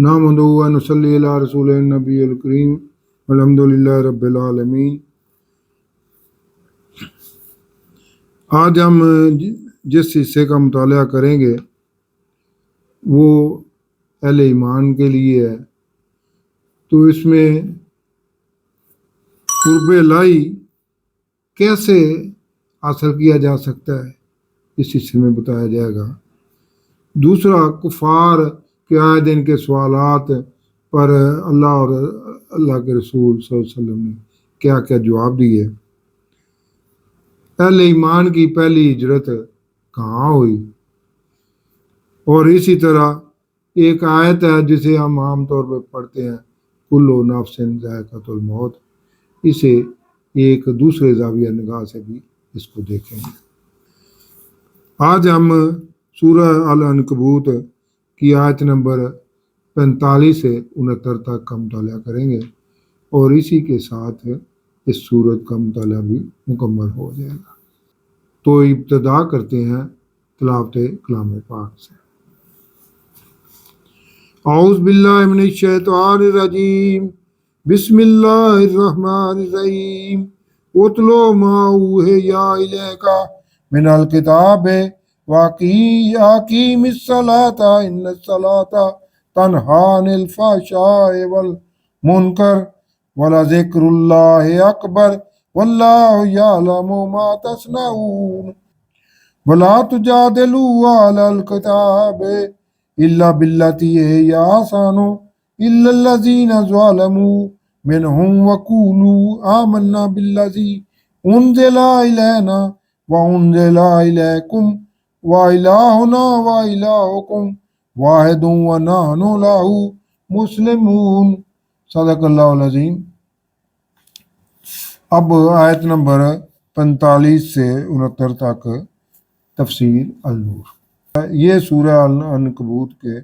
نحمدہ و نصلی علی رسول النبی الکریم الحمدللہ رب العالمین۔ آج ہم جس حصے کا مطالعہ کریں گے وہ اہل ایمان کے لیے ہے، تو اس میں قرب الہی کیسے حاصل کیا جا سکتا ہے اس حصے میں بتایا جائے گا۔ دوسرا، کفار کے آئے دن کے سوالات پر اللہ اور اللہ کے رسول صلی اللہ علیہ وسلم نے کیا کیا جواب دیے۔ اہل ایمان کی پہلی ہجرت کہاں ہوئی، اور اسی طرح ایک آیت ہے جسے ہم عام طور پہ پڑھتے ہیں، کلو نفس ذائقۃ الموت، اسے ایک دوسرے زاویہ نگاہ سے بھی اس کو دیکھیں گے۔ آج ہم سورہ العنکبوت کی آیت نمبر 45 سے 69 تک کا مطالعہ کریں گے، اور اسی کے ساتھ اس سورت کا مطالعہ بھی مکمل ہو جائے گا۔ تو ابتدا کرتے ہیں تلاوت کلام پاک سے۔ اعوذ باللہ من الشیطان الرجیم، بسم اللہ الرحمن الرحیم۔ اتلو ما اوحی الیک من الکتاب واقیم الصلاۃ ان الصلاۃ تنہی عن الفحشاء والمنکر ولذکر اللہ اکبر واللہ یعلم ما تصنعون ولا تجادلوا علی الکتاب الا باللتی ہی احسن الا الذین ظلموا منہم وقولوا آمنا بالذی انزل الینا وانزل الیکم وإلہنا وإلہکم واحد ونحن لہ مسلمون۔ صدق اللہ العظیم۔ اب آیت نمبر 45 سے 69 تک تفسیر النور۔ یہ سورہ العنکبوت کے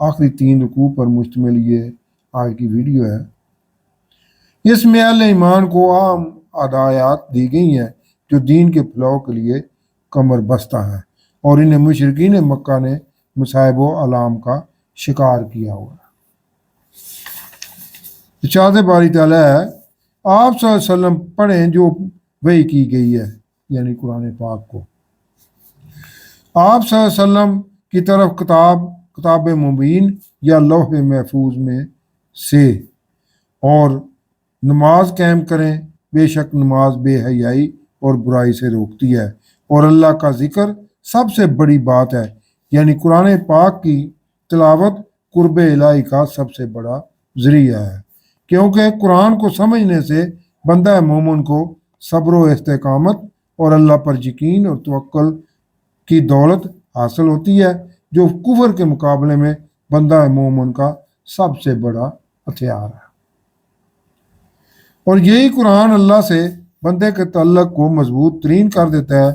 آخری 3 رکوع پر مشتمل یہ آج کی ویڈیو ہے۔ اس میں اہل ایمان کو عام ہدایات دی گئی ہیں جو دین کے پھیلاؤ کے لیے کمر بستہ ہے، اور انہیں مشرکین مکہ نے مصائب و آلام کا شکار کیا ہوا ہے۔ ارشاد باری تعالیٰ ہے، آپ صلی اللہ علیہ وسلم پڑھیں جو وحی کی گئی ہے، یعنی قرآن پاک کو۔ آپ صلی اللہ علیہ وسلم کی طرف کتاب مبین یا لوح محفوظ میں سے، اور نماز قائم کریں، بے شک نماز بے حیائی اور برائی سے روکتی ہے، اور اللہ کا ذکر سب سے بڑی بات ہے، یعنی قرآن پاک کی تلاوت قرب الہی کا سب سے بڑا ذریعہ ہے، کیونکہ قرآن کو سمجھنے سے بندہ مومن کو صبر و استقامت اور اللہ پر یقین اور توکل کی دولت حاصل ہوتی ہے، جو کفر کے مقابلے میں بندہ مومن کا سب سے بڑا ہتھیار ہے۔ اور یہی قرآن اللہ سے بندے کے تعلق کو مضبوط ترین کر دیتا ہے۔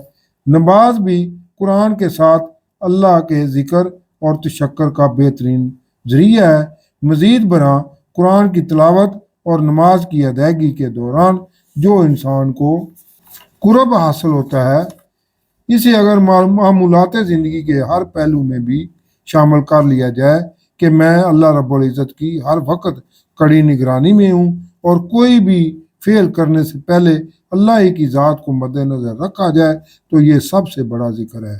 نماز بھی قرآن کے ساتھ اللہ کے ذکر اور تشکر کا بہترین ذریعہ ہے۔ مزید برآں قرآن کی تلاوت اور نماز کی ادائیگی کے دوران جو انسان کو قرب حاصل ہوتا ہے، اسے اگر معمولات زندگی کے ہر پہلو میں بھی شامل کر لیا جائے کہ میں اللہ رب العزت کی ہر وقت کڑی نگرانی میں ہوں، اور کوئی بھی فعل کرنے سے پہلے اللہ ہی کی ذات کو مد نظر رکھا جائے، تو یہ سب سے بڑا ذکر ہے،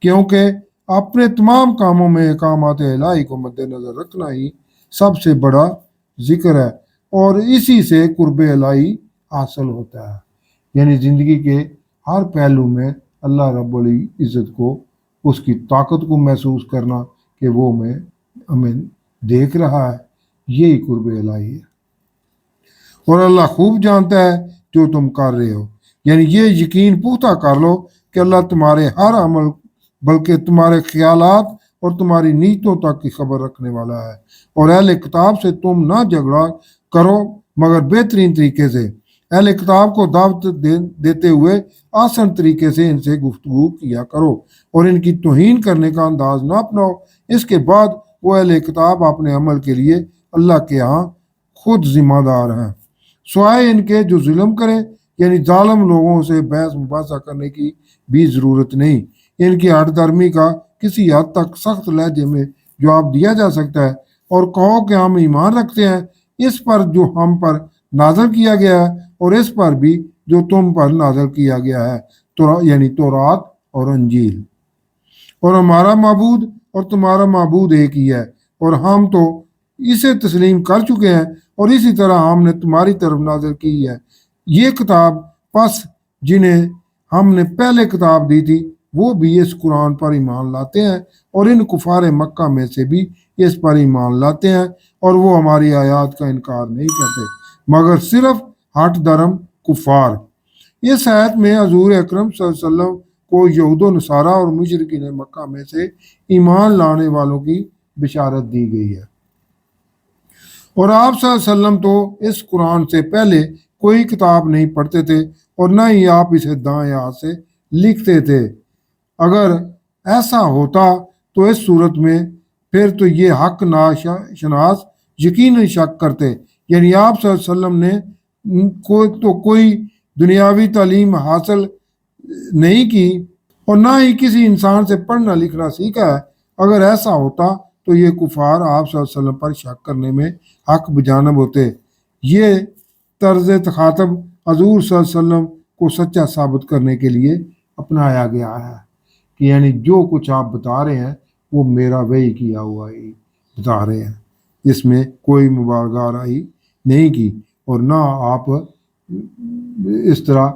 کیونکہ اپنے تمام کاموں میں احکامات الہی کو مد نظر رکھنا ہی سب سے بڑا ذکر ہے، اور اسی سے قرب الہی حاصل ہوتا ہے، یعنی زندگی کے ہر پہلو میں اللہ رب العزت کو، اس کی طاقت کو محسوس کرنا کہ وہ ہمیں دیکھ رہا ہے، یہی قرب الہی ہے، اور اللہ خوب جانتا ہے جو تم کر رہے ہو، یعنی یہ یقین پختہ کر لو کہ اللہ تمہارے ہر عمل بلکہ تمہارے خیالات اور تمہاری نیتوں تک کی خبر رکھنے والا ہے۔ اور اہل کتاب سے تم نہ جھگڑا کرو مگر بہترین طریقے سے، اہل کتاب کو دعوت دیتے ہوئے آسان طریقے سے ان سے گفتگو کیا کرو، اور ان کی توہین کرنے کا انداز نہ اپناؤ۔ اس کے بعد وہ اہل کتاب اپنے عمل کے لیے اللہ کے ہاں خود ذمہ دار ہیں، سوائے ان کے جو ظلم کریں، یعنی ظالم لوگوں سے بحث مباحثہ کرنے کی بھی ضرورت نہیں۔ ان کی ہٹ درمی کا کسی حد تک سخت لہجے میں جواب دیا جا سکتا ہے، اور کہو کہ ہم ایمان رکھتے ہیں اس پر جو ہم پر نازل کیا گیا ہے اور اس پر بھی جو تم پر نازل کیا گیا ہے، یعنی تورات اور انجیل۔ اور ہمارا معبود اور تمہارا معبود ایک ہی ہے، اور ہم تو اسے تسلیم کر چکے ہیں، اور اسی طرح ہم نے تمہاری طرف نازل کی ہے یہ کتاب۔ پس جنہیں ہم نے پہلے کتاب دی تھی وہ بھی اس قرآن پر ایمان لاتے ہیں، اور ان کفار مکہ میں سے بھی اس پر ایمان لاتے ہیں، اور وہ ہماری آیات کا انکار نہیں کرتے مگر صرف ہٹ درم کفار۔ اس آیت میں حضور اکرم صلی اللہ علیہ وسلم کو یہود و نصارہ اور مشرکین مکہ میں سے ایمان لانے والوں کی بشارت دی گئی ہے۔ اور آپ صلی اللہ علیہ وسلم تو اس قرآن سے پہلے کوئی کتاب نہیں پڑھتے تھے، اور نہ ہی آپ اسے دائیں ہاتھ سے لکھتے تھے۔ اگر ایسا ہوتا تو اس صورت میں پھر تو یہ حق ناشناس یقیناً شک کرتے، یعنی آپ صلی اللہ علیہ وسلم نے کوئی دنیاوی تعلیم حاصل نہیں کی اور نہ ہی کسی انسان سے پڑھنا لکھنا سیکھا ہے۔ اگر ایسا ہوتا تو یہ کفار آپ صلی اللہ علیہ وسلم پر شک کرنے میں حق بجانب ہوتے۔ یہ طرز تخاطب حضور صلی اللہ علیہ وسلم کو سچا ثابت کرنے کے لیے اپنایا گیا ہے کہ یعنی جو کچھ آپ بتا رہے ہیں وہ میرا وحی کیا ہوا ہی بتا رہے ہیں، اس میں کوئی مبالغہ رائی نہیں کی، اور نہ آپ اس طرح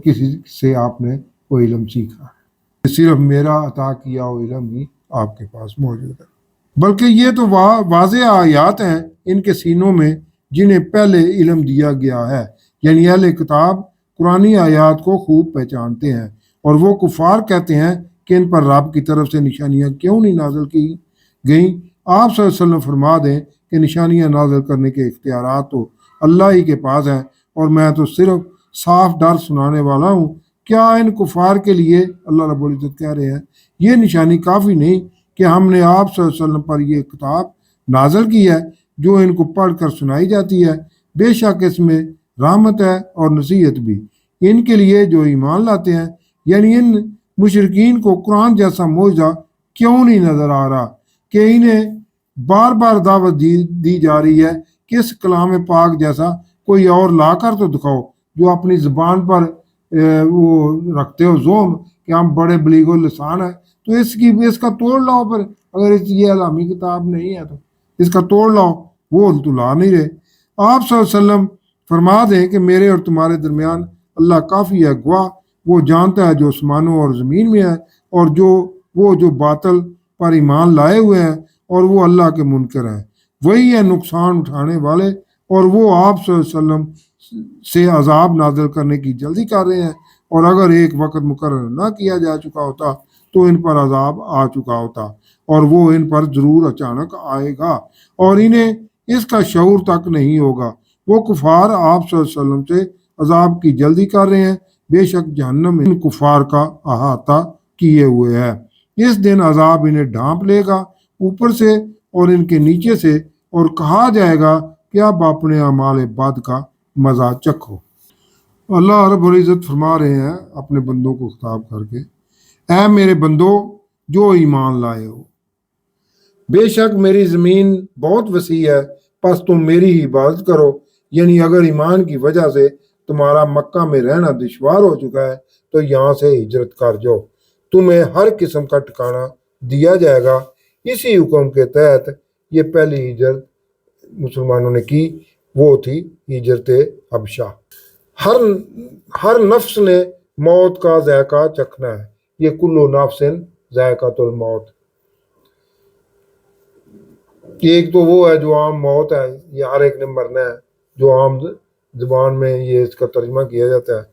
کسی سے آپ نے وہ علم سیکھا ہے، صرف میرا عطا کیا ہوا علم ہی آپ کے پاس موجود ہے۔ بلکہ یہ تو واضح آیات ہیں ان کے سینوں میں جنہیں پہلے علم دیا گیا ہے، یعنی اہل کتاب قرآنی آیات کو خوب پہچانتے ہیں، اور وہ کفار کہتے ہیں کہ ان پر رب کی طرف سے نشانیاں کیوں نہیں نازل کی گئیں۔ آپ صلی اللہ علیہ وسلم فرما دیں کہ نشانیاں نازل کرنے کے اختیارات تو اللہ ہی کے پاس ہیں، اور میں تو صرف صاف ڈر سنانے والا ہوں۔ کیا ان کفار کے لیے اللہ رب العزت کہہ رہے ہیں یہ نشانی کافی نہیں کہ ہم نے آپ صلی اللہ علیہ وسلم پر یہ کتاب نازل کی ہے جو ان کو پڑھ کر سنائی جاتی ہے؟ بے شک اس میں رحمت ہے اور نصیحت بھی ان کے لیے جو ایمان لاتے ہیں۔ یعنی ان مشرکین کو قرآن جیسا معجزہ کیوں نہیں نظر آ رہا کہ انہیں بار بار دعوت دی جا رہی ہے کہ اس کلام پاک جیسا کوئی اور لا کر تو دکھاؤ، جو اپنی زبان پر وہ رکھتے ہو زوم کہ ہم بڑے بلیغ اللسان ہیں، تو اس کا توڑ لاؤ۔ پھر اگر یہ علامی کتاب نہیں ہے تو اس کا توڑ لاؤ، وہ تو لا نہیں رہے۔ آپ صلی اللہ علیہ وسلم فرما دیں کہ میرے اور تمہارے درمیان اللہ کافی ہے گواہ، وہ جانتا ہے جو آسمانوں اور زمین میں ہے، اور وہ جو باطل پر ایمان لائے ہوئے ہیں اور وہ اللہ کے منکر ہیں، وہی ہے نقصان اٹھانے والے۔ اور وہ آپ صلی اللہ علیہ وسلم سے عذاب نازل کرنے کی جلدی کر رہے ہیں، اور اگر ایک وقت مقرر نہ کیا جا چکا ہوتا تو ان پر عذاب آ چکا ہوتا، اور وہ ان پر ضرور اچانک آئے گا اور انہیں اس کا شعور تک نہیں ہوگا۔ وہ کفار آپ صلی اللہ علیہ وسلم سے عذاب کی جلدی کر رہے ہیں، بے شک جہنم ان کفار کا احاطہ کیے ہوئے ہے۔ اس دن عذاب انہیں ڈھانپ لے گا اوپر سے اور ان کے نیچے سے، اور کہا جائے گا کہ اب اپنے اعمال بد کا مزہ چکھو۔ اللہ رب العزت فرما رہے ہیں اپنے بندوں کو خطاب کر کے، اے میرے بندو جو ایمان لائے ہو، بے شک میری زمین بہت وسیع ہے، پس تم میری ہی عبادت کرو۔ یعنی اگر ایمان کی وجہ سے تمہارا مکہ میں رہنا دشوار ہو چکا ہے تو یہاں سے ہجرت کر جاؤ، تمہیں ہر قسم کا ٹھکانہ دیا جائے گا۔ اسی حکم کے تحت یہ پہلی ہجرت مسلمانوں نے کی، وہ تھی ہجرت حبشہ۔ ہر نفس نے موت کا ذائقہ چکھنا ہے، یہ کلو نفس ذائقۃ الموت۔ ایک تو وہ ہے جو عام موت ہے، یہ ہر ایک نے مرنا ہے، جو عام زبان میں یہ اس کا ترجمہ کیا جاتا ہے۔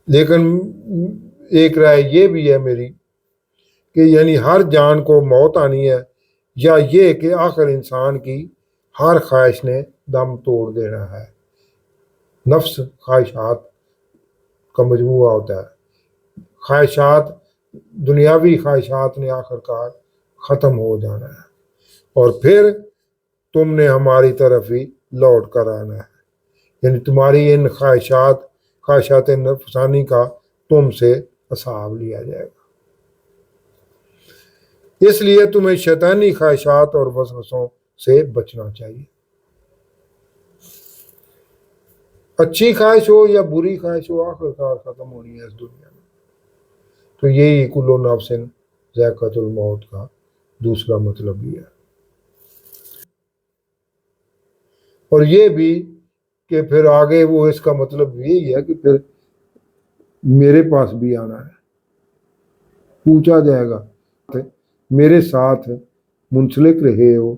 لیکن ایک رائے یہ بھی ہے میری کہ یعنی ہر جان کو موت آنی ہے، یا یہ کہ آخر انسان کی ہر خواہش نے دم توڑ دینا ہے۔ نفس خواہشات کا مجموعہ ہوتا ہے، خواہشات دنیاوی خواہشات نے آخر کار ختم ہو جانا ہے، اور پھر تم نے ہماری طرف ہی لوٹ کر آنا ہے۔ یعنی تمہاری ان خواہشات نفسانی کا تم سے حساب لیا جائے گا۔ اس لیے تمہیں شیطانی خواہشات اور وسوسوں سے بچنا چاہیے۔ اچھی خواہش ہو یا بری خواہش ہو، آخرکار ختم ہونی ہے اس دنیا میں۔ تو یہی کل نفس ذائقۃ الموت کا دوسرا مطلب بھی ہے۔ اور یہ بھی کہ پھر آگے وہ اس کا مطلب یہی ہے کہ پھر میرے پاس بھی آنا ہے، پوچھا جائے گا میرے ساتھ منسلک رہے ہو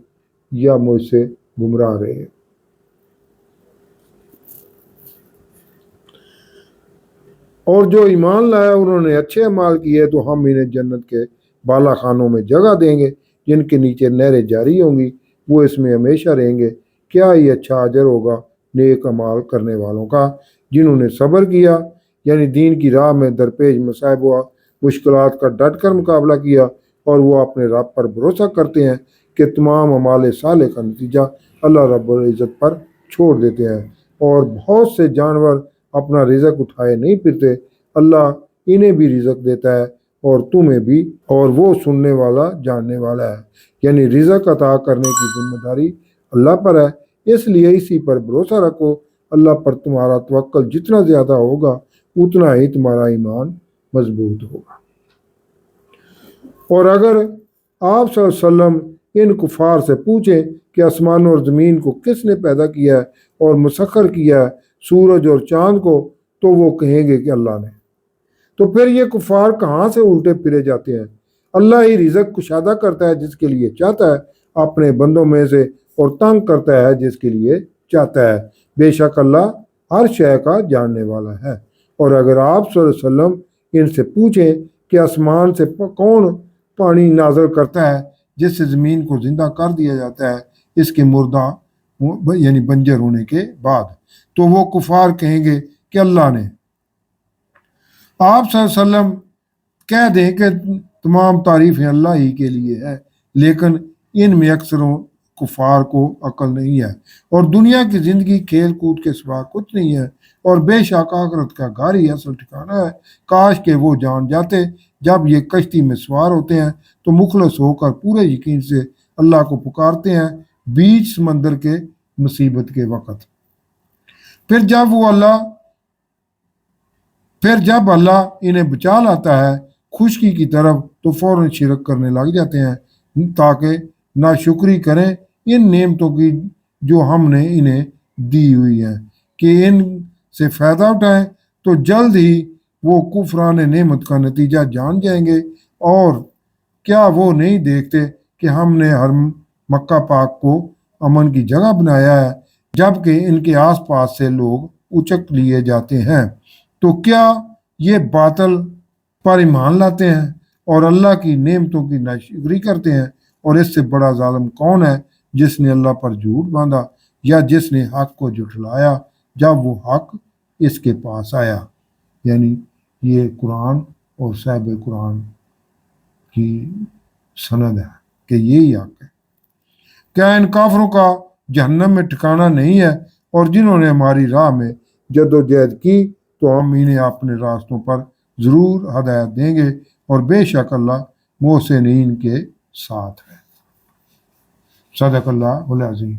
یا مجھ سے گمراہ رہے۔ اور جو ایمان لایا انہوں نے اچھے اعمال کیے تو ہم انہیں جنت کے بالا خانوں میں جگہ دیں گے جن کے نیچے نہریں جاری ہوں گی، وہ اس میں ہمیشہ رہیں گے۔ کیا ہی اچھا اجر ہوگا نیک اعمال کرنے والوں کا جنہوں نے صبر کیا، یعنی دین کی راہ میں درپیش مصائب و مشکلات کا ڈٹ کر مقابلہ کیا، اور وہ اپنے رب پر بھروسہ کرتے ہیں کہ تمام اعمال صالح کا نتیجہ اللہ رب العزت پر چھوڑ دیتے ہیں۔ اور بہت سے جانور اپنا رزق اٹھائے نہیں پھرتے، اللہ انہیں بھی رزق دیتا ہے اور تمہیں بھی، اور وہ سننے والا جاننے والا ہے۔ یعنی رزق عطا کرنے کی ذمہ داری اللہ پر ہے، اس لیے اسی پر بھروسہ رکھو۔ اللہ پر تمہارا توکل جتنا زیادہ ہوگا اتنا ہی تمہارا ایمان مضبوط ہوگا۔ اور اگر آپ صلی اللہ علیہ وسلم ان کفار سے پوچھیں کہ آسمان اور زمین کو کس نے پیدا کیا ہے اور مسخر کیا ہے، سورج اور چاند کو، تو وہ کہیں گے کہ اللہ نے۔ تو پھر یہ کفار کہاں سے الٹے پھرے جاتے ہیں؟ اللہ ہی رزق کشادہ کرتا ہے جس کے لیے چاہتا ہے اپنے بندوں میں سے، اور تنگ کرتا ہے جس کے لیے چاہتا ہے۔ بے شک اللہ ہر شے کا جاننے والا ہے۔ اور اگر آپ صلی اللہ علیہ وسلم ان سے پوچھیں کہ آسمان سے کون پانی نازل کرتا ہے جس سے زمین کو زندہ کر دیا جاتا ہے اس کے مردہ یعنی بنجر ہونے کے بعد، تو وہ کفار کہیں گے کہ اللہ نے۔ آپ صلی اللہ علیہ وسلم کہہ دیں کہ تمام تعریفیں اللہ ہی کے لیے ہے، لیکن ان میں اکثروں کفار کو عقل نہیں ہے، اور دنیا کی زندگی کھیل کود کے سوا کچھ نہیں ہے، اور بے شک آخرت کا گھر ہی اصل ٹھکانہ ہے۔ کاش کہ وہ جان جاتے جب یہ کشتی میں سوار ہوتے ہیں تو مخلص ہو کر پورے یقین سے اللہ کو پکارتے ہیں بیچ سمندر کے مصیبت کے وقت۔ پھر جب اللہ انہیں بچا لاتا ہے خشکی کی طرف تو فوراً شرک کرنے لگ جاتے ہیں تاکہ ناشکری کریں ان نعمتوں کی جو ہم نے انہیں دی ہوئی ہیں، کہ ان سے فائدہ اٹھائیں، تو جلد ہی وہ کفران نعمت کا نتیجہ جان جائیں گے۔ اور کیا وہ نہیں دیکھتے کہ ہم نے حرم مکہ پاک کو امن کی جگہ بنایا ہے، جبکہ ان کے آس پاس سے لوگ اچک لیے جاتے ہیں؟ تو کیا یہ باطل پر ایمان لاتے ہیں اور اللہ کی نعمتوں کی ناشکری کرتے ہیں؟ اور اس سے بڑا ظالم کون ہے، جس نے اللہ پر جھوٹ باندھا یا جس نے حق کو جھٹلایا جب وہ حق اس کے پاس آیا؟ یعنی یہ قرآن اور صاحب قرآن کی سند ہے کہ یہی حق ہے۔ کیا ان کافروں کا جہنم میں ٹھکانہ نہیں ہے؟ اور جنہوں نے ہماری راہ میں جد و جہد کی تو ہم انہیں اپنے راستوں پر ضرور ہدایت دیں گے، اور بے شک اللہ محسنین کے ساتھ ہے۔ صدق اللہ العظیم۔